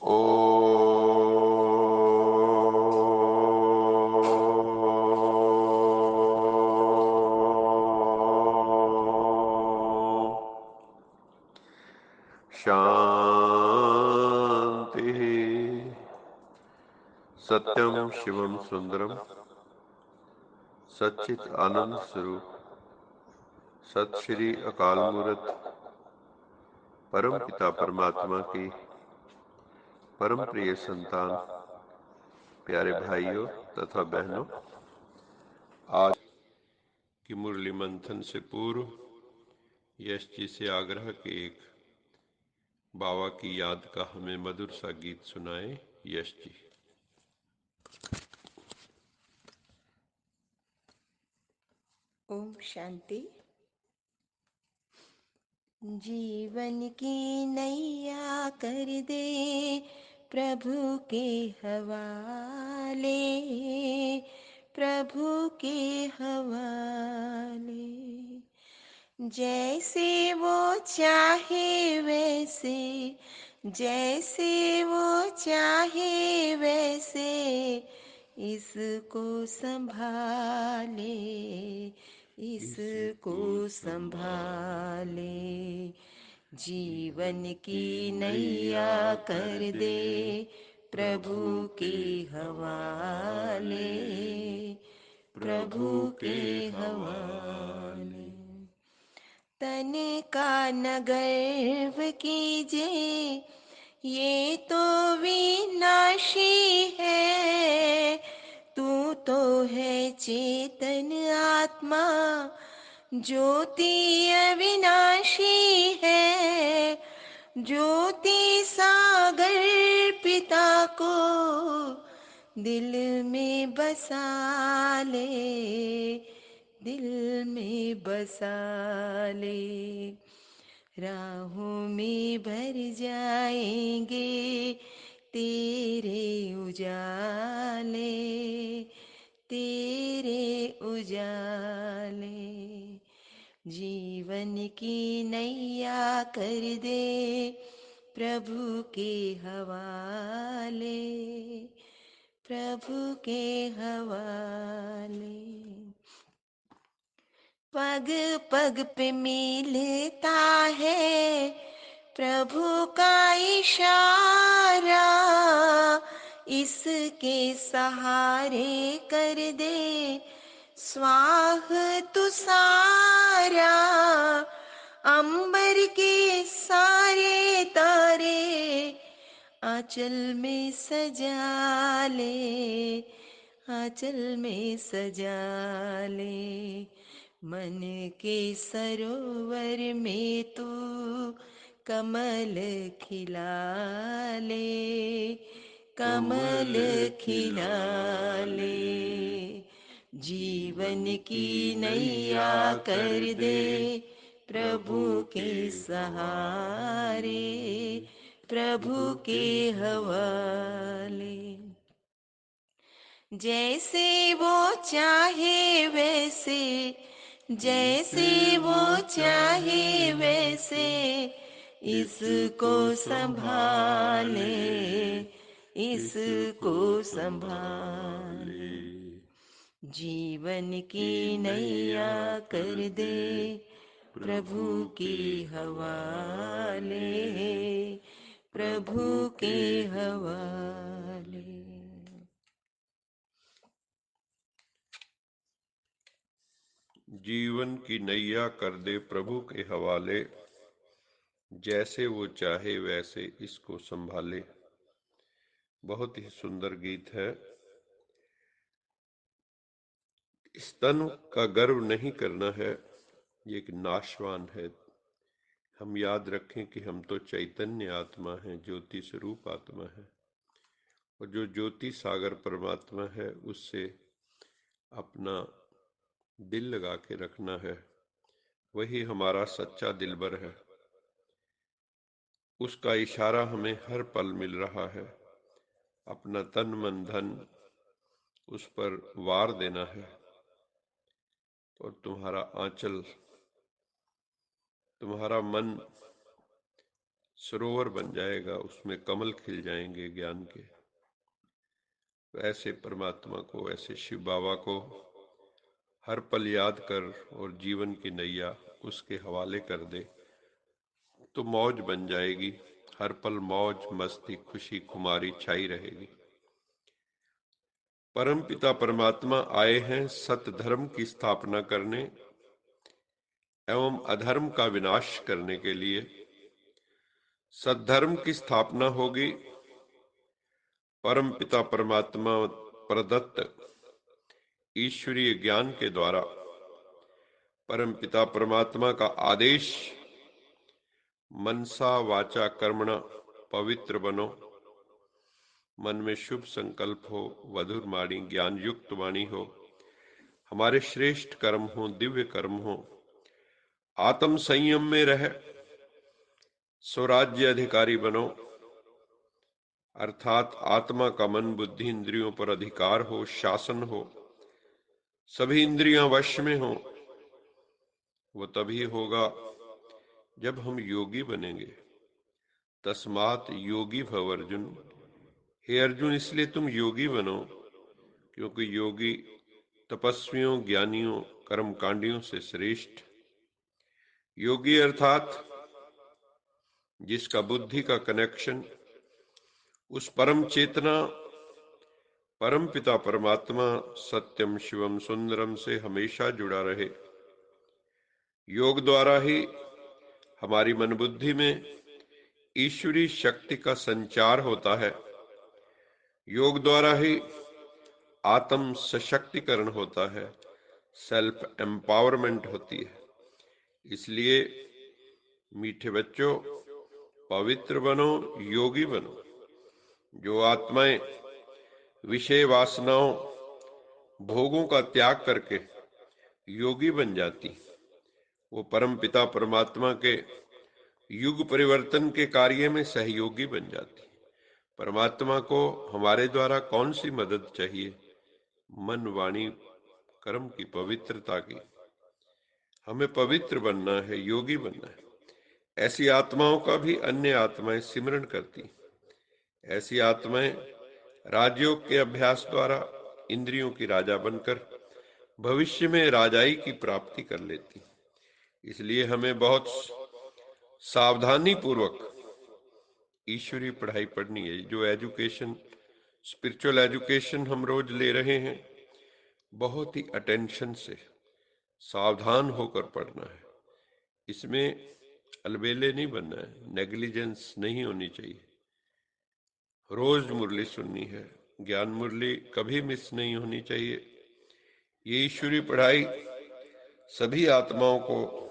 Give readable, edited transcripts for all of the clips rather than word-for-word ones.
शांति। सत्यम शिवम सुंदरम सच्चित आनंद स्वरूप सत श्री अकाल मूर्त परम पिता परमात्मा की परम प्रिय संतान प्यारे भाइयों तथा बहनों, आज की मुरली मंथन से पूर्व यश जी से आग्रह कि एक बाबा की याद का हमें मधुर सा गीत सुनाए। यश जी। ओम शांति। जीवन की नैया कर दे प्रभु के हवाले, प्रभु के हवाले। जैसे वो चाहे वैसे, जैसे वो चाहे वैसे इसको संभाले, इसको संभाले। जीवन की नैया कर दे प्रभु के हवाले, प्रभु के हवाले। तन का न गर्व कीजिए, ये तो विनाशी है। तू तो है चेतन आत्मा, ज्योति अविनाशी है। ज्योति सागर पिता को दिल में बसा ले, दिल में बसा ले। राहों में भर जाएंगे तेरे उजाले, तेरे उजाले। जीवन की नैया कर दे प्रभु के हवाले, प्रभु के हवाले। पग पग पे मिलता है प्रभु का इशारा, इसके सहारे कर दे स्वाह तू सारा। अंबर के सारे तारे आंचल में सजा ले, आंचल में सजा ले। मन के सरोवर में तू कमल खिला ले, कमल खिला ले। जीवन की नैया कर दे प्रभु के सहारे, प्रभु के हवाले। जैसे वो चाहे वैसे, जैसे वो चाहे वैसे इसको संभाले, इसको संभाले। जीवन की नैया कर दे प्रभु के हवाले, प्रभु के हवाले। जीवन की नैया कर दे प्रभु के हवाले, जैसे वो चाहे वैसे इसको संभाले। बहुत ही सुंदर गीत है। इस तन का गर्व नहीं करना है, ये एक नाशवान है। हम याद रखें कि हम तो चैतन्य आत्मा हैं, ज्योति स्वरूप आत्मा है, और जो ज्योति सागर परमात्मा है उससे अपना दिल लगा के रखना है। वही हमारा सच्चा दिलबर है। उसका इशारा हमें हर पल मिल रहा है। अपना तन मन धन उस पर वार देना है, और तुम्हारा आंचल, तुम्हारा मन सरोवर बन जाएगा, उसमें कमल खिल जाएंगे ज्ञान के। तो ऐसे परमात्मा को, ऐसे शिव बाबा को हर पल याद कर और जीवन की नैया उसके हवाले कर दे तो मौज बन जाएगी। हर पल मौज मस्ती खुशी खुमारी छाई रहेगी। परमपिता परमात्मा आए हैं सत धर्म की स्थापना करने एवं अधर्म का विनाश करने के लिए। सद्धर्म की स्थापना होगी परमपिता परमात्मा प्रदत्त ईश्वरीय ज्ञान के द्वारा। परमपिता परमात्मा का आदेश मनसा वाचा कर्मणा पवित्र बनो। मन में शुभ संकल्प हो, मधुर वाणी ज्ञान युक्त वाणी हो, हमारे श्रेष्ठ कर्म हो, दिव्य कर्म हो, आत्म संयम में रह स्वराज्य अधिकारी बनो। अर्थात आत्मा का मन बुद्धि इंद्रियों पर अधिकार हो, शासन हो, सभी इंद्रियां वश में हो। वो तभी होगा जब हम योगी बनेंगे। तस्मात योगी भव अर्जुन। हे अर्जुन, इसलिए तुम योगी बनो, क्योंकि योगी तपस्वियों ज्ञानियों कर्मकांडियों से श्रेष्ठ। योगी अर्थात जिसका बुद्धि का कनेक्शन उस परम चेतना परम पिता परमात्मा सत्यम शिवम सुंदरम से हमेशा जुड़ा रहे। योग द्वारा ही हमारी मन बुद्धि में ईश्वरी शक्ति का संचार होता है। योग द्वारा ही आत्म सशक्तिकरण होता है, सेल्फ एम्पावरमेंट होती है। इसलिए मीठे बच्चों, पवित्र बनो, योगी बनो। जो आत्माएं विषय वासनाओं भोगों का त्याग करके योगी बन जाती, वो परम पिता परमात्मा के युग परिवर्तन के कार्य में सहयोगी बन जाती। परमात्मा को हमारे द्वारा कौन सी मदद चाहिए? मन वाणी कर्म की पवित्रता की। हमें पवित्र बनना है, योगी बनना है। ऐसी आत्माओं का भी अन्य आत्माएं सिमरण करती। ऐसी आत्माएं राजयोग के अभ्यास द्वारा इंद्रियों की राजा बनकर भविष्य में राजाई की प्राप्ति कर लेती। इसलिए हमें बहुत सावधानी पूर्वक ईश्वरीय पढ़ाई पढ़नी है। जो एजुकेशन, स्पिरिचुअल एजुकेशन हम रोज ले रहे हैं, बहुत ही अटेंशन से सावधान होकर पढ़ना है। इसमें अलबेले नहीं बनना है, नेग्लिजेंस नहीं होनी चाहिए। रोज मुरली सुननी है, ज्ञान मुरली कभी मिस नहीं होनी चाहिए। ये ईश्वरीय पढ़ाई सभी आत्माओं को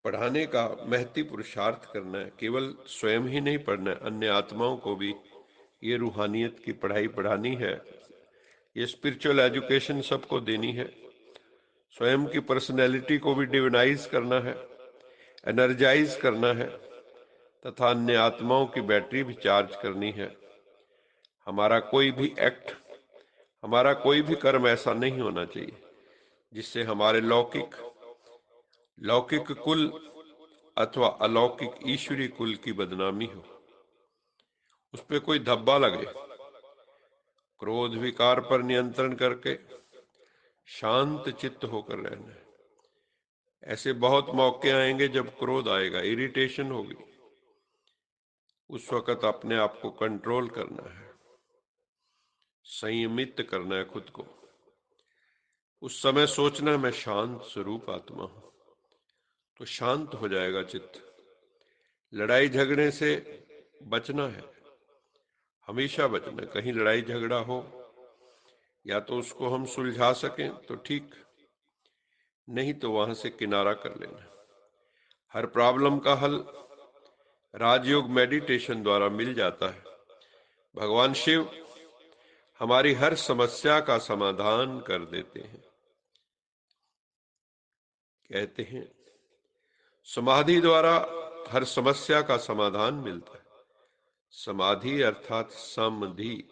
पढ़ाने का महती पुरुषार्थ करना है। केवल स्वयं ही नहीं पढ़ना है, अन्य आत्माओं को भी ये रूहानियत की पढ़ाई पढ़ानी है। ये स्पिरिचुअल एजुकेशन सबको देनी है। स्वयं की पर्सनैलिटी को भी डिविनाइज करना है, एनर्जाइज करना है, तथा अन्य आत्माओं की बैटरी भी चार्ज करनी है। हमारा कोई भी एक्ट, हमारा कोई भी कर्म ऐसा नहीं होना चाहिए जिससे हमारे लौकिक कुल अथवा अलौकिक ईश्वरी कुल की बदनामी हो, उस पर कोई धब्बा लगे। क्रोध विकार पर नियंत्रण करके शांत चित्त होकर रहना है। ऐसे बहुत मौके आएंगे जब क्रोध आएगा, इरिटेशन होगी। उस वक्त अपने आप को कंट्रोल करना है, संयमित करना है खुद को। उस समय सोचना मैं शांत स्वरूप आत्मा हूं, तो शांत हो जाएगा चित्त। लड़ाई झगड़े से बचना है, हमेशा बचना। कहीं लड़ाई झगड़ा हो या तो उसको हम सुलझा सकें तो ठीक, नहीं तो वहां से किनारा कर लेना। हर प्रॉब्लम का हल राजयोग मेडिटेशन द्वारा मिल जाता है। भगवान शिव हमारी हर समस्या का समाधान कर देते हैं। कहते हैं समाधि द्वारा हर समस्या का समाधान मिलता है। समाधि अर्थात समधि।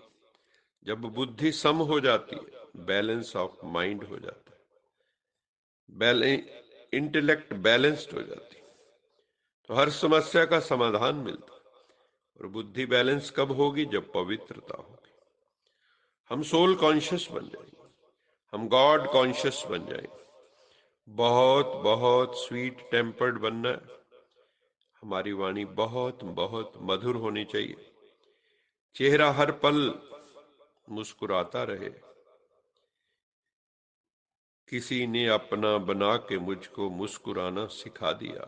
जब बुद्धि सम हो जाती है, बैलेंस ऑफ माइंड हो जाता है, इंटेलेक्ट बैलेंस्ड हो जाती है, तो हर समस्या का समाधान मिलता है। और बुद्धि बैलेंस कब होगी? जब पवित्रता होगी। हम सोल कॉन्शियस बन जाएंगे, हम गॉड कॉन्शियस बन जाएंगे। बहुत बहुत स्वीट टेम्पर्ड बनना है। हमारी वाणी बहुत बहुत मधुर होनी चाहिए। चेहरा हर पल मुस्कुराता रहे। किसी ने अपना बना के मुझको मुस्कुराना सिखा दिया।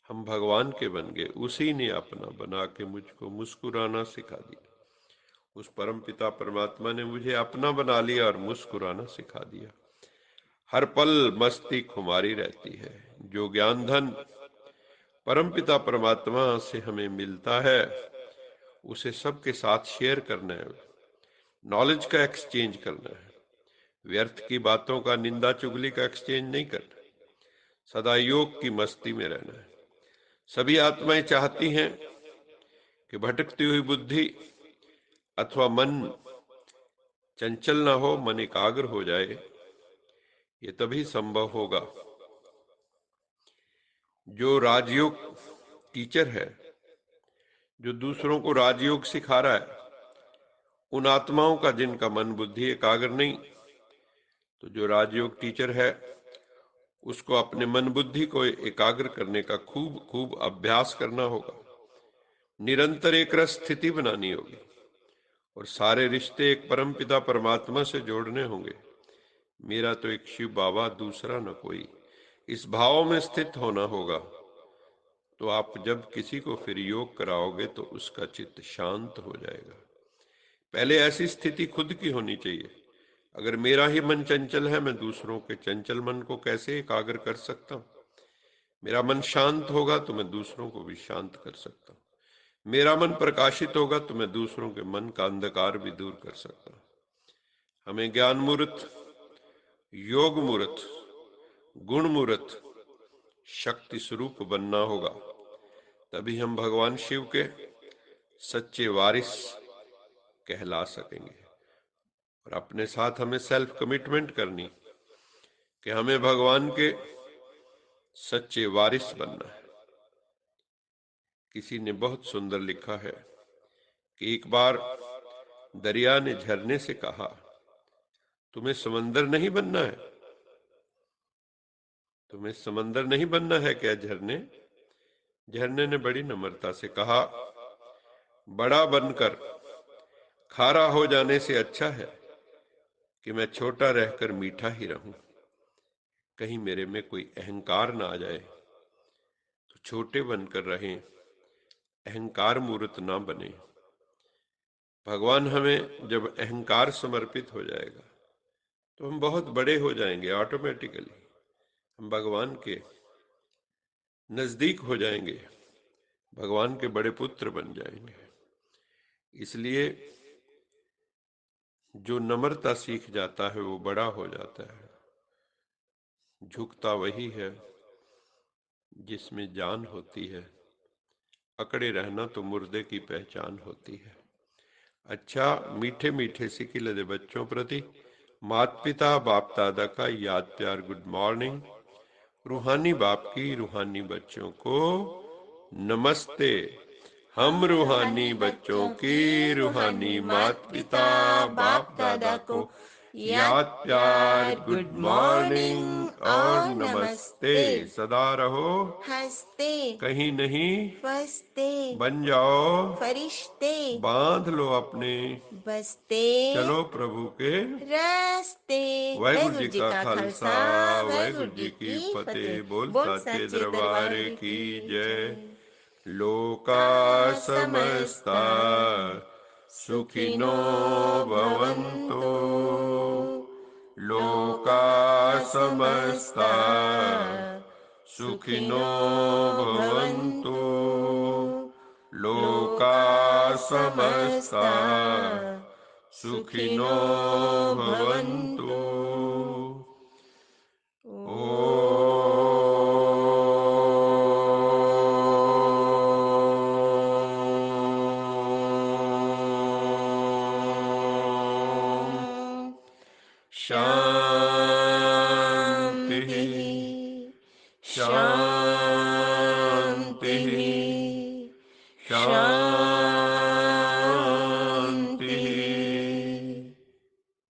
हम भगवान के बन गए, उसी ने अपना बना के मुझको मुस्कुराना सिखा दिया। उस परमपिता परमात्मा ने मुझे अपना बना लिया और मुस्कुराना सिखा दिया। हर पल मस्ती खुमारी रहती है। जो ज्ञान धन परमपिता परमात्मा से हमें मिलता है, उसे सबके साथ शेयर करना है। नॉलेज का एक्सचेंज करना है। व्यर्थ की बातों का, निंदा चुगली का एक्सचेंज नहीं करना। सदा योग की मस्ती में रहना है। सभी आत्माएं चाहती हैं कि भटकती हुई बुद्धि अथवा मन चंचल ना हो, मन एकाग्र हो जाए। ये तभी संभव होगा। जो राजयोग टीचर है, जो दूसरों को राजयोग सिखा रहा है, उन आत्माओं का जिनका मन बुद्धि एकाग्र नहीं, तो जो राजयोग टीचर है उसको अपने मन बुद्धि को एकाग्र करने का खूब खूब अभ्यास करना होगा। निरंतर एक रस स्थिति बनानी होगी और सारे रिश्ते एक परमपिता परमात्मा से जोड़ने होंगे। मेरा तो एक शिव बाबा, दूसरा न कोई। इस भाव में स्थित होना होगा। तो आप जब किसी को फिर योग कराओगे तो उसका चित्त शांत हो जाएगा। पहले ऐसी स्थिति खुद की होनी चाहिए। अगर मेरा ही मन चंचल है, मैं दूसरों के चंचल मन को कैसे एकाग्र कर सकता हूं? मेरा मन शांत होगा तो मैं दूसरों को भी शांत कर सकता हूं। मेरा मन प्रकाशित होगा तो मैं दूसरों के मन का अंधकार भी दूर कर सकता हूं। हमें ज्ञान मूर्त, योग मूर्त, गुण मूर्त, शक्ति स्वरूप बनना होगा। तभी हम भगवान शिव के सच्चे वारिस कहला सकेंगे। और अपने साथ हमें सेल्फ कमिटमेंट करनी कि हमें भगवान के सच्चे वारिस बनना है। किसी ने बहुत सुंदर लिखा है कि एक बार दरिया ने झरने से कहा, तुम्हें समंदर नहीं बनना है? तुम्हें समंदर नहीं बनना है क्या झरने? झरने ने बड़ी नम्रता से कहा, बड़ा बनकर खारा हो जाने से अच्छा है कि मैं छोटा रहकर मीठा ही रहूं। कहीं मेरे में कोई अहंकार ना आ जाए, तो छोटे बनकर रहें, अहंकार मूर्त ना बने। भगवान हमें जब अहंकार समर्पित हो जाएगा तो हम बहुत बड़े हो जाएंगे। ऑटोमेटिकली हम भगवान के नजदीक हो जाएंगे, भगवान के बड़े पुत्र बन जाएंगे। इसलिए जो नम्रता सीख जाता है वो बड़ा हो जाता है। झुकता वही है जिसमें जान होती है। अकड़े रहना तो मुर्दे की पहचान होती है। अच्छा, मीठे मीठे सिकिले दे बच्चों प्रति माता पिता बाप दादा का याद प्यार गुड मॉर्निंग। रूहानी बाप की रूहानी बच्चों को नमस्ते। हम रूहानी बच्चों की रूहानी माता पिता बाप दादा को याद प्यार गुड मॉर्निंग और नमस्ते। सदा रहो हंसते, कहीं नहीं फंसते, बन जाओ फरिश्ते, बांध लो अपने बसते चलो प्रभु के रास्ते। वाहिगुरु वाहिगुरु जी जी का का खालसा, खालसा, वाहिगुरु वाहिगुरु जी जी की की फतेह। फतेह। बोल बोल साचे सच्चे दरबार दरबार की की जय। जय। लोका समस्ता सुखिनो भवन्तु। लोका समस्ता सुखिनो भवन्तु। लोका समस्ता सुखिनो भवन्तु। शांति शांति, शांति शांति